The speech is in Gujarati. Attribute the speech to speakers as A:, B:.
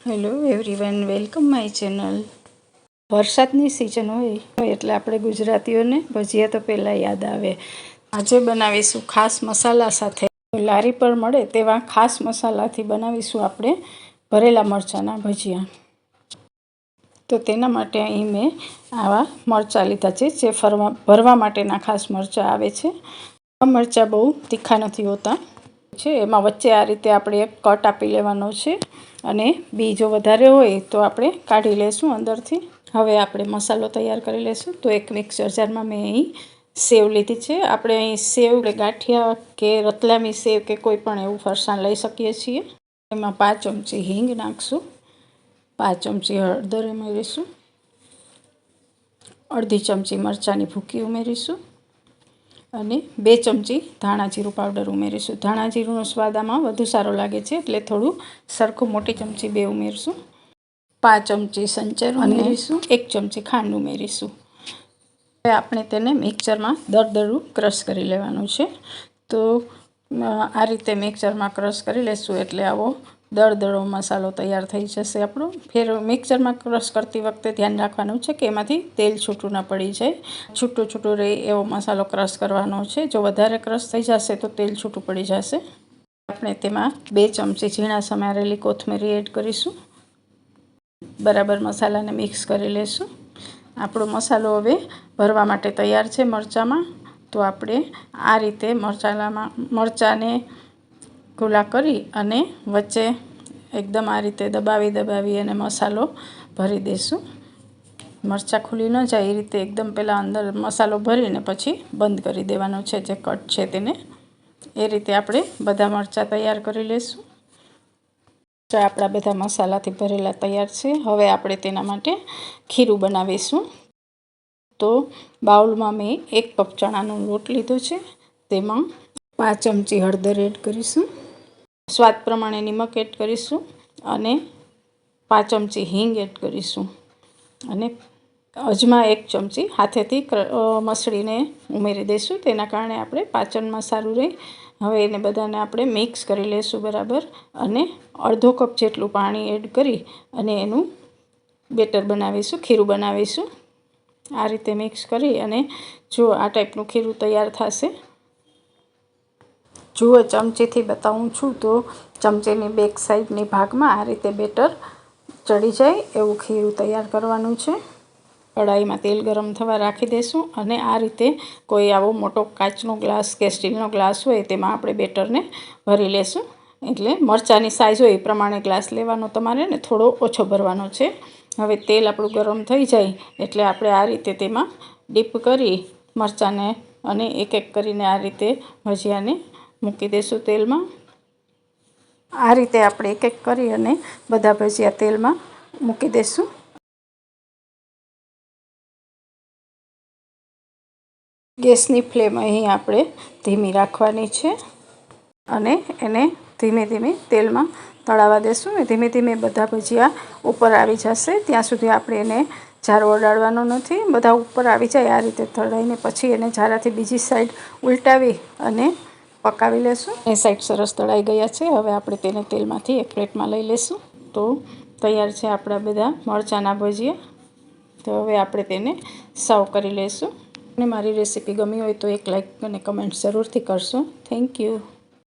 A: Hello everyone, welcome my channel. વરસાદની સિઝન હોય એટલે આપણે ગુજરાતીઓને ભજીયા તો પહેલાં યાદ આવે। આજે બનાવીશું ખાસ મસાલા સાથે, લારી પર મળે તેવા ખાસ મસાલાથી બનાવીશું આપણે ભરેલા મરચાંના ભજીયા। તો તેના માટે અહીં મેં આવા મરચાં લીધા છે, જે ભરવા માટેના ખાસ મરચાં આવે છે। આ મરચાં બહુ તીખા નથી હોતા છે, એમાં વચ્ચે આ રીતે આપણે એક કટ આપી લેવાનો છે અને બી જો વધારે હોય તો આપણે કાઢી લેશું અંદરથી। હવે આપણે મસાલો તૈયાર કરી લેશું। તો એક મિક્સર જારમાં મેં અહીં સેવ લીધી છે। આપણે અહીં સેવ ગાંઠિયા કે રતલામી સેવ કે કોઈ પણ એવું ફરસાણ લઈ શકીએ છીએ। એમાં 5 ચમચી હિંગ નાખશું, 5 ચમચી હળદર ઉમેરીશું, અડધી ચમચી મરચાંની ભૂકી ઉમેરીશું અને 2 ચમચી ધાણા જીરું પાવડર ઉમેરીશું। ધાણા જીરુંનો સ્વાદ આમાં વધુ સારો લાગે છે એટલે થોડું સરખું મોટી ચમચી 2 ઉમેરશું। 5 ચમચી સંચર ઉમેરીશું, 1 ચમચી ખાંડ ઉમેરીશું। હવે આપણે તેને મિક્સરમાં દરદરું ક્રશ કરી લેવાનું છે। તો આ રીતે મિક્સરમાં ક્રશ કરી લેશું એટલે આવો દરદરો મસાલો તૈયાર થઈ જશે આપણો। ફેર મિક્સરમાં ક્રશ કરતી વખતે ધ્યાન રાખવાનું છે કે એમાંથી તેલ છૂટું ન પડી જાય, છૂટું છૂટું રહે એવો મસાલો ક્રશ કરવાનો છે। જો વધારે ક્રશ થઈ જશે તો તેલ છૂટું પડી જશે। આપણે તેમાં 2 ચમચી ઝીણા સમારેલી કોથમરી એડ કરીશું, બરાબર મસાલાને મિક્સ કરી લેશું। આપણો મસાલો હવે ભરવા માટે તૈયાર છે મરચાંમાં। તો આપણે આ રીતે મરચાંને ખુલ્લા કરી અને વચ્ચે એકદમ આ રીતે દબાવી અને મસાલો ભરી દઈશું। મરચાં ખુલી ન જાય એ રીતે એકદમ પહેલાં અંદર મસાલો ભરીને પછી બંધ કરી દેવાનો છે, જે કટ છે તેને। એ રીતે આપણે બધા મરચાં તૈયાર કરી લઈશું। આપણા બધા મસાલાથી ભરેલા તૈયાર છે। હવે આપણે તેના માટે ખીરું બનાવીશું। તો બાઉલમાં મેં 1 કપ ચણાનો લોટ લીધો છે, તેમાં 5 ચમચી હળદર એડ કરીશું, સ્વાદ પ્રમાણે નમક એડ કરીશું અને 5 ચમચી હિંગ એડ કરીશું અને અજમા 1 ચમચી હાથેથી મસળીને ઉમેરી દઈશું, તેના કારણે આપણે પાચનમાં સારું રહે। હવે એને બધાને આપણે મિક્સ કરી લઈશું બરાબર અને અડધો કપ જેટલું પાણી એડ કરી અને એનું બેટર બનાવીશું, ખીરું બનાવીશું। આ રીતે મિક્સ કરી અને જો આ ટાઈપનું ખીરું તૈયાર થશે। જુઓ, ચમચીથી બતાવું છું તો ચમચીની બેક સાઈડની ભાગમાં આ રીતે બેટર ચડી જાય એવું ખીરું તૈયાર કરવાનું છે। કઢાઈમાં તેલ ગરમ થવા રાખી દઈશું અને આ રીતે કોઈ આવો મોટો કાચનો ગ્લાસ કે સ્ટીલનો ગ્લાસ હોય તેમાં આપણે બેટરને ભરી લેશું। એટલે મરચાંની સાઇઝ હોય એ પ્રમાણે ગ્લાસ લેવાનો તમારે ને થોડો ઓછો ભરવાનો છે। હવે તેલ આપણું ગરમ થઈ જાય એટલે આપણે આ રીતે તેમાં ડીપ કરી મરચાંને અને એક એક કરીને આ રીતે ભજીયાને મૂકી દઈશું તેલમાં। આ રીતે આપણે એક એક કરી અને બધા ભજીયા તેલમાં મૂકી દઈશું। ગેસની ફ્લેમ અહીં આપણે ધીમી રાખવાની છે અને એને ધીમે ધીમે તેલમાં તળાવવા દેશું। ધીમે ધીમે બધા ભજીયા ઉપર આવી જશે ત્યાં સુધી આપણે એને જારો અડાડવાનો નથી, બધા ઉપર આવી જાય આ રીતે તળાઈને પછી એને જારાથી બીજી સાઈડ ઉલટાવી અને પકાવી લેશું। એ સાઈડ સરસ તળાઈ ગયા છે। હવે આપણે તેને તેલમાંથી એક પ્લેટમાં લઈ લેશું। તો તૈયાર છે આપણા બધા મરચાંના ભજીયા। તો હવે આપણે તેને સર્વ કરી લઈશું। અને મારી રેસીપી ગમી હોય તો એક લાઈક અને કમેન્ટ જરૂરથી કરશો। Thank you.